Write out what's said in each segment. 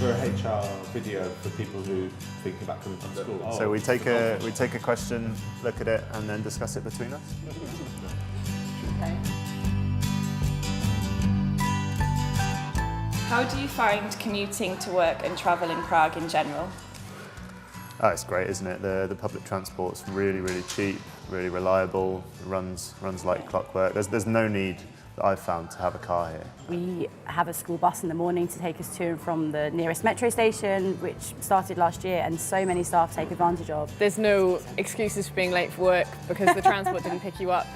for a HR video for people who are thinking about coming from school? So we take a question, look at it, and then discuss it between us. Okay. How do you find commuting to work and travel in Prague in general? Oh, it's great, isn't it? The public transport's really, really cheap, really reliable, runs like clockwork. There's no need that I've found to have a car here. We have a school bus in the morning to take us to and from the nearest metro station, which started last year, and so many staff take advantage of. There's no excuses for being late for work because the transport didn't pick you up.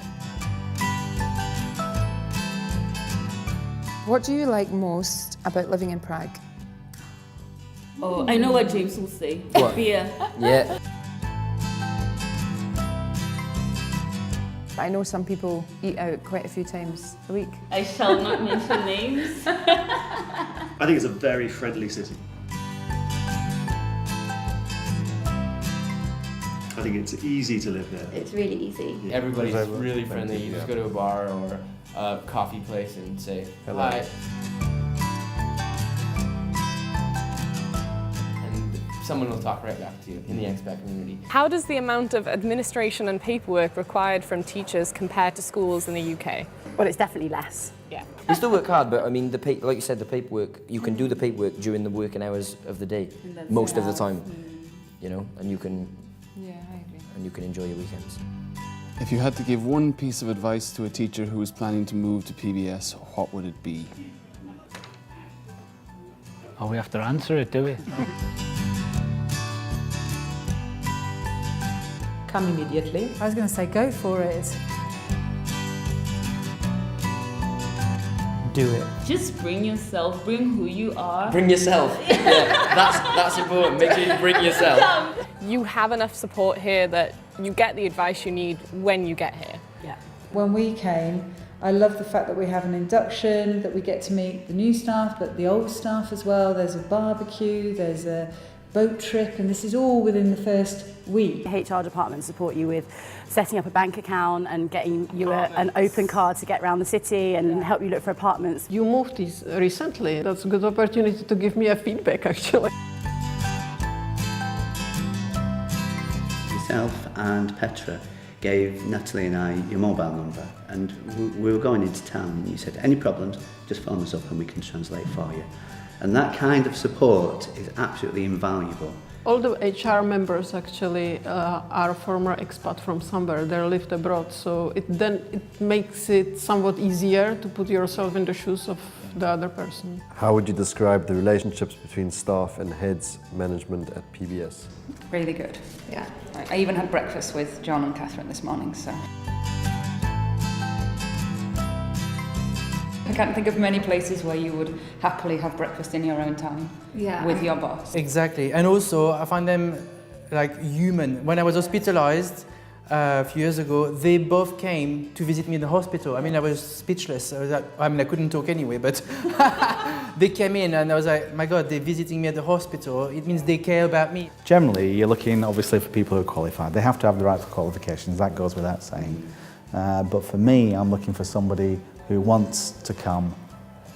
What do you like most about living in Prague? Oh, I know what James will say. What? Beer. Yeah. I know some people eat out quite a few times a week. I shall not mention names. I think it's a very friendly city. I think it's easy to live there. It's really easy. Everybody's really friendly. You just go to a bar or a coffee place and say hi. And someone will talk right back to you in the expat community. How does the amount of administration and paperwork required from teachers compare to schools in the UK? Well, it's definitely less. Yeah. We still work hard, but I mean, like you said, the paperwork, you can do the paperwork during the working hours of the day, most of the time, you know, and you can, Yeah, I agree. and you can enjoy your weekends. If you had to give one piece of advice to a teacher who was planning to move to PBS, what would it be? Oh, we have to answer it, do we? Come immediately. I was going to say go for it. Do it. Just bring yourself, bring who you are. Bring yourself. Yeah, that's important. Make sure you bring yourself. You have enough support here that you get the advice you need when you get here. Yeah. When we came, I love the fact that we have an induction, that we get to meet the new staff, but the old staff as well. There's a barbecue, there's a boat trip, and this is all within the first week. The HR department support you with setting up a bank account and getting you an open card to get around the city and help you look for apartments. You moved this recently. That's a good opportunity to give me a feedback, actually. Yourself and Petra gave Natalie and I your mobile number, and we were going into town, and you said, any problems, just phone us up and we can translate for you. And that kind of support is absolutely invaluable. All the HR members actually are former expat from somewhere. They lived abroad, so it makes it somewhat easier to put yourself in the shoes of the other person. How would you describe the relationships between staff and heads management at PBS? Really good, yeah. I even had breakfast with John and Catherine this morning, so. I can't think of many places where you would happily have breakfast in your own time with your boss. Exactly, and also I find them like human. When I was hospitalized a few years ago, they both came to visit me in the hospital. I mean, I was speechless. I couldn't talk anyway, but they came in and I was like, my God, they're visiting me at the hospital. It means they care about me. Generally, you're looking obviously for people who are qualified. They have to have the right qualifications, that goes without saying. But for me, I'm looking for somebody who wants to come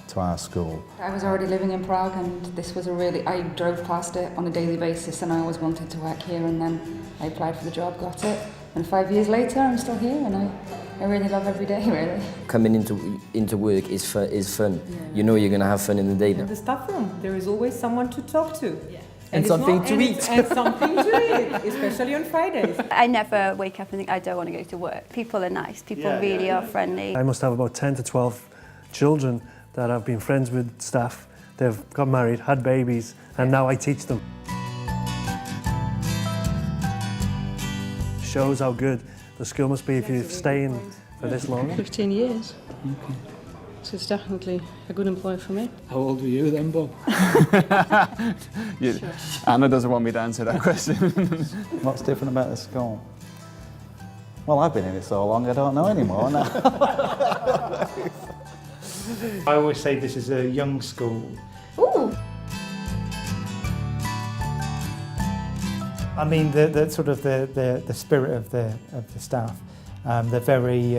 to our school. I was already living in Prague, and this was I drove past it on a daily basis, and I always wanted to work here, and then I applied for the job, got it, and 5 years later I'm still here, and I really love every day, really. Coming into work is fun. Yeah. You know you're going to have fun in the day. In the staff room, there is always someone to talk to. Yeah. And something to eat. And something to eat, especially on Fridays. I never wake up and think I don't want to go to work. People are nice, people really are friendly. I must have about 10 to 12 children that have been friends with staff. They've got married, had babies, and now I teach them. Shows how good the school must be if you're staying for this long. 15 years. Okay. So it's definitely a good employer for me. How old were you then, Bob? Anna doesn't want me to answer that question. What's different about the school? Well, I've been in it so long, I don't know anymore now. I always say this is a young school. Ooh. I mean, the sort of the spirit of the staff. They're very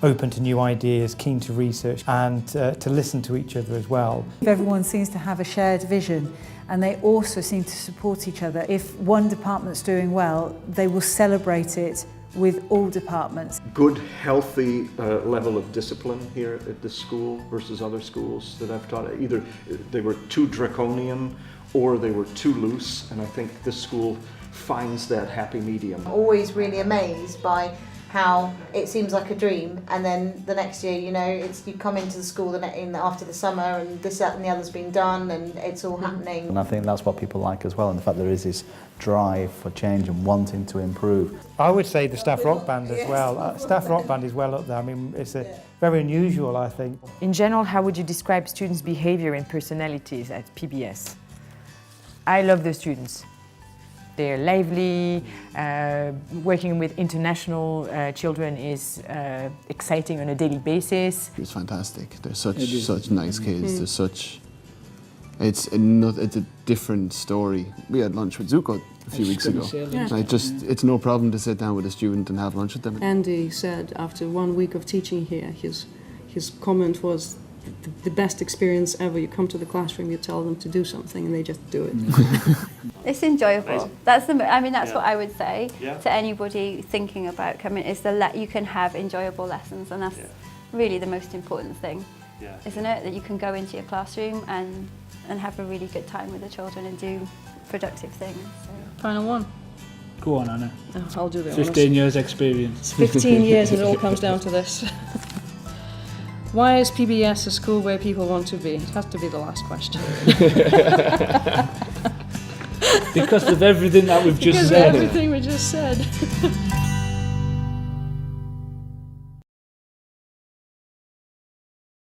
open to new ideas, keen to research and to listen to each other as well. Everyone seems to have a shared vision and they also seem to support each other. If one department's doing well, they will celebrate it with all departments. Good, healthy level of discipline here at this school versus other schools that I've taught. Either they were too draconian or they were too loose, and I think this school finds that happy medium. Always really amazed by how it seems like a dream, and then the next year, you know, you come into the school after the summer and this, that and the other's been done and it's all happening. And I think that's what people like as well, and the fact there is this drive for change and wanting to improve. I would say the staff rock band as well. Staff rock band is well up there. I mean, it's very unusual, I think. In general, how would you describe students' behavior and personalities at PBS? I love the students. They're lively, working with international children is exciting on a daily basis. It's fantastic. They're such nice kids. They're such. It's a different story. We had lunch with Zuko a few weeks ago. It's no problem to sit down with a student and have lunch with them. Andy said after 1 week of teaching here, his comment was, the best experience ever. You come to the classroom, you tell them to do something, and they just do it. It's enjoyable. Amazing. That's what I would say to anybody thinking about coming, is that you can have enjoyable lessons, and that's really the most important thing, isn't it? That you can go into your classroom and have a really good time with the children and do productive things. So. Final one. Go on, Anna. I'll do the 15 years experience. 15 years and it all comes down to this. Why is PBS a school where people want to be? It has to be the last question. Because of everything that we've just said. Because of everything we just said.